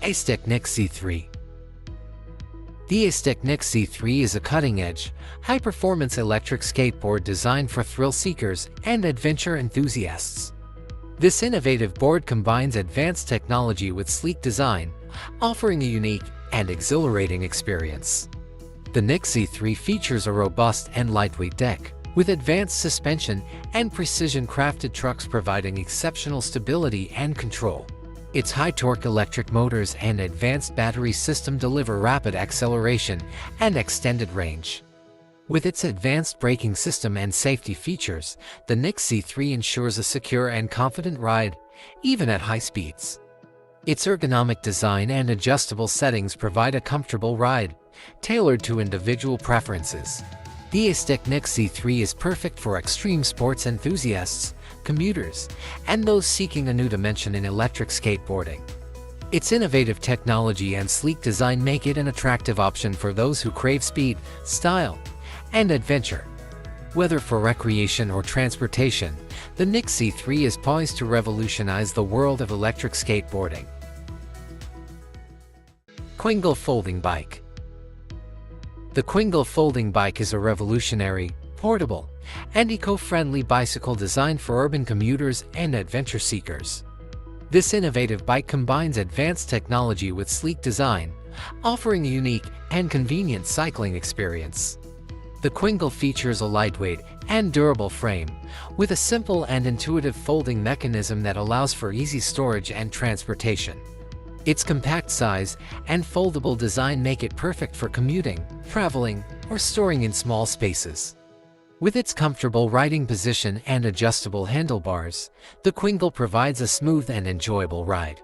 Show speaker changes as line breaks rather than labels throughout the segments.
Acedeck Nyx Z3. The Acedeck Nyx Z3 is a cutting-edge, high-performance electric skateboard designed for thrill seekers and adventure enthusiasts. This innovative board combines advanced technology with sleek design, offering a unique and exhilarating experience. The Nyx Z3 features a robust and lightweight deck, with advanced suspension and precision-crafted trucks providing exceptional stability and control. Its high-torque electric motors and advanced battery system deliver rapid acceleration and extended range. With its advanced braking system and safety features, the Nyx Z3 ensures a secure and confident ride, even at high speeds. Its ergonomic design and adjustable settings provide a comfortable ride, tailored to individual preferences. The Acedeck Nyx Z3 is perfect for extreme sports enthusiasts, commuters, and those seeking a new dimension in electric skateboarding. Its innovative technology and sleek design make it an attractive option for those who crave speed, style, and adventure. Whether for recreation or transportation, the Nyx Z3 is poised to revolutionize the world of electric skateboarding. Kwinggle Folding Bike. The Kwinggle folding bike is a revolutionary, portable, and eco-friendly bicycle designed for urban commuters and adventure seekers. This innovative bike combines advanced technology with sleek design, offering a unique and convenient cycling experience. The Kwinggle features a lightweight and durable frame, with a simple and intuitive folding mechanism that allows for easy storage and transportation. Its compact size and foldable design make it perfect for commuting, traveling, or storing in small spaces. With its comfortable riding position and adjustable handlebars, the Kwinggle provides a smooth and enjoyable ride.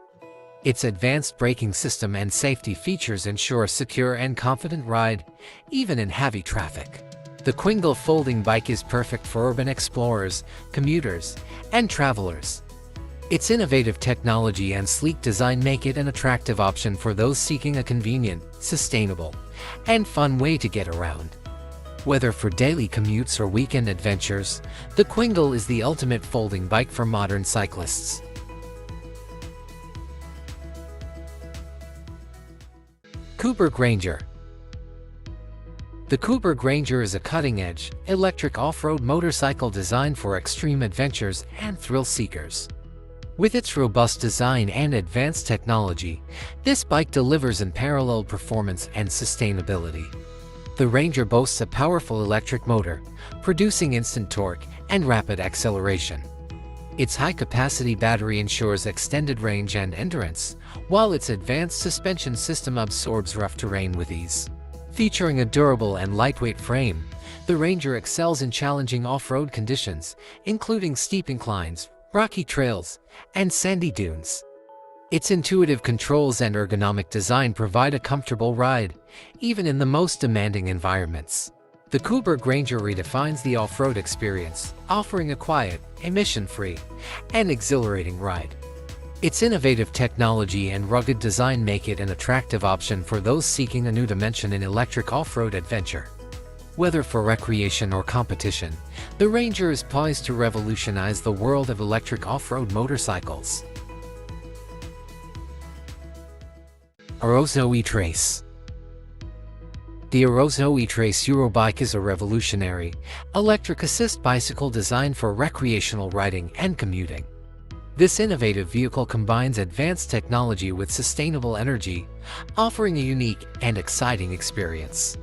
Its advanced braking system and safety features ensure a secure and confident ride, even in heavy traffic. The Kwinggle folding bike is perfect for urban explorers, commuters, and travelers. Its innovative technology and sleek design make it an attractive option for those seeking a convenient, sustainable, and fun way to get around. Whether for daily commutes or weekend adventures, the Kwinggle is the ultimate folding bike for modern cyclists. Kuberg Ranger. The Kuberg Ranger is a cutting-edge, electric off-road motorcycle designed for extreme adventures and thrill seekers. With its robust design and advanced technology, this bike delivers unparalleled performance and sustainability. The Ranger boasts a powerful electric motor, producing instant torque and rapid acceleration. Its high-capacity battery ensures extended range and endurance, while its advanced suspension system absorbs rough terrain with ease. Featuring a durable and lightweight frame, the Ranger excels in challenging off-road conditions, including steep inclines, rocky trails, and sandy dunes. Its intuitive controls and ergonomic design provide a comfortable ride, even in the most demanding environments. The Kuberg Ranger redefines the off-road experience, offering a quiet, emission-free, and exhilarating ride. Its innovative technology and rugged design make it an attractive option for those seeking a new dimension in electric off-road adventure. Whether for recreation or competition, the Ranger is poised to revolutionize the world of electric off-road motorcycles. Arosno E-Trace. The Arosno E-Trace Eurobike is a revolutionary, electric assist bicycle designed for recreational riding and commuting. This innovative vehicle combines advanced technology with sustainable energy, offering a unique and exciting experience.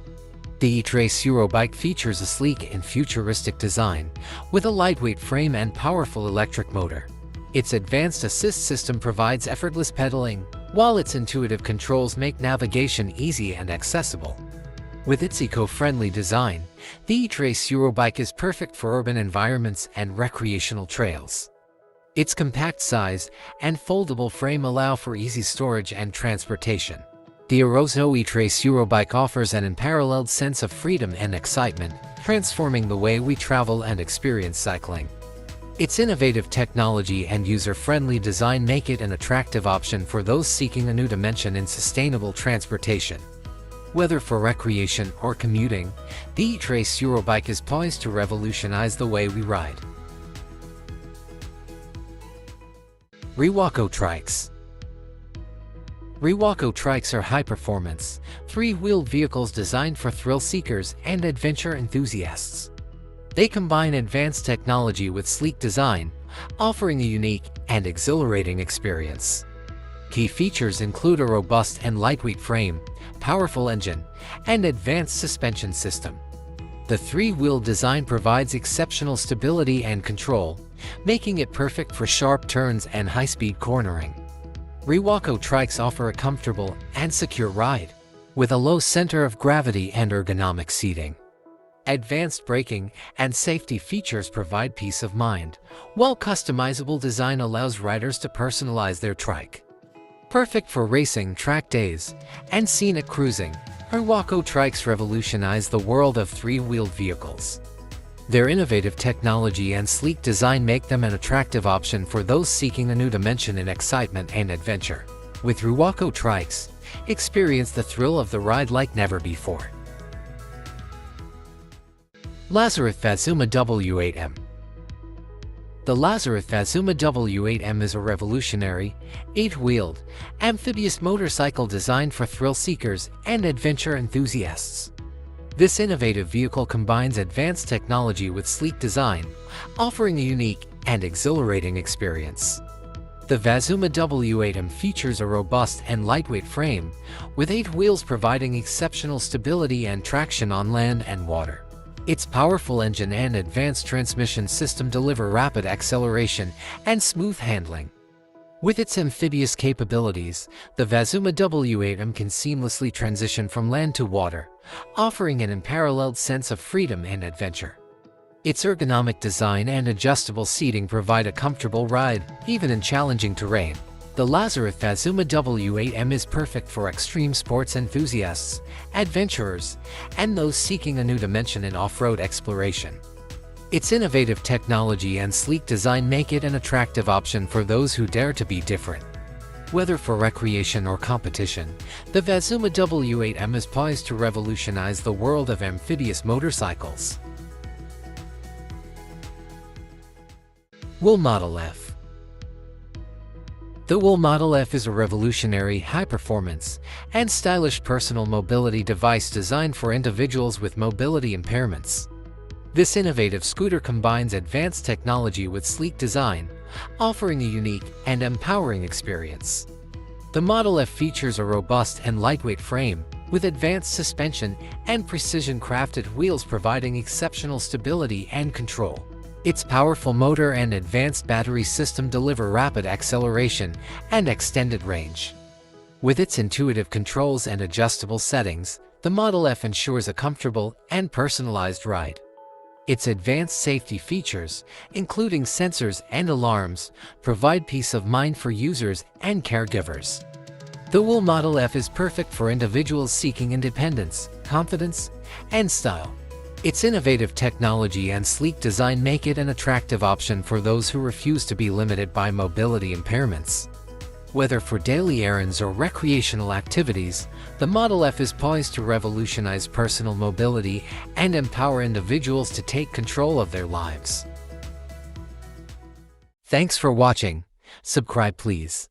The E-Trace Eurobike features a sleek and futuristic design, with a lightweight frame and powerful electric motor. Its advanced assist system provides effortless pedaling, while its intuitive controls make navigation easy and accessible. With its eco-friendly design, the E-Trace Eurobike is perfect for urban environments and recreational trails. Its compact size and foldable frame allow for easy storage and transportation. The Arosno E-Trace Eurobike offers an unparalleled sense of freedom and excitement, transforming the way we travel and experience cycling. Its innovative technology and user-friendly design make it an attractive option for those seeking a new dimension in sustainable transportation. Whether for recreation or commuting, the E-Trace Eurobike is poised to revolutionize the way we ride. Rewaco Trikes. Rewaco Trikes are high-performance, three-wheeled vehicles designed for thrill seekers and adventure enthusiasts. They combine advanced technology with sleek design, offering a unique and exhilarating experience. Key features include a robust and lightweight frame, powerful engine, and advanced suspension system. The three-wheel design provides exceptional stability and control, making it perfect for sharp turns and high-speed cornering. Rewaco Trikes offer a comfortable and secure ride, with a low center of gravity and ergonomic seating. Advanced braking and safety features provide peace of mind, while customizable design allows riders to personalize their trike. Perfect for racing, track days, and scenic cruising, Rewaco Trikes revolutionize the world of three-wheeled vehicles. Their innovative technology and sleek design make them an attractive option for those seeking a new dimension in excitement and adventure. With Rewaco Trikes, experience the thrill of the ride like never before. Lazareth Vazuma W8M. The Lazareth Vazuma W8M is a revolutionary, 8-wheeled, amphibious motorcycle designed for thrill seekers and adventure enthusiasts. This innovative vehicle combines advanced technology with sleek design, offering a unique and exhilarating experience. The Vazuma W8M features a robust and lightweight frame, with 8 wheels providing exceptional stability and traction on land and water. Its powerful engine and advanced transmission system deliver rapid acceleration and smooth handling. With its amphibious capabilities, the Vazuma W8M can seamlessly transition from land to water, offering an unparalleled sense of freedom and adventure. Its ergonomic design and adjustable seating provide a comfortable ride, even in challenging terrain. The Lazareth Vazuma W8M is perfect for extreme sports enthusiasts, adventurers, and those seeking a new dimension in off-road exploration. Its innovative technology and sleek design make it an attractive option for those who dare to be different. Whether for recreation or competition, the Vazuma W8M is poised to revolutionize the world of amphibious motorcycles. WHILL Model F. The WHILL Model F is a revolutionary, high-performance, and stylish personal mobility device designed for individuals with mobility impairments. This innovative scooter combines advanced technology with sleek design, offering a unique and empowering experience. The Model F features a robust and lightweight frame, with advanced suspension and precision-crafted wheels providing exceptional stability and control. Its powerful motor and advanced battery system deliver rapid acceleration and extended range. With its intuitive controls and adjustable settings, the Model F ensures a comfortable and personalized ride. Its advanced safety features, including sensors and alarms, provide peace of mind for users and caregivers. The WHILL Model F is perfect for individuals seeking independence, confidence, and style. Its innovative technology and sleek design make it an attractive option for those who refuse to be limited by mobility impairments. Whether for daily errands or recreational activities, the Model F is poised to revolutionize personal mobility and empower individuals to take control of their lives. Thanks for watching. Subscribe please.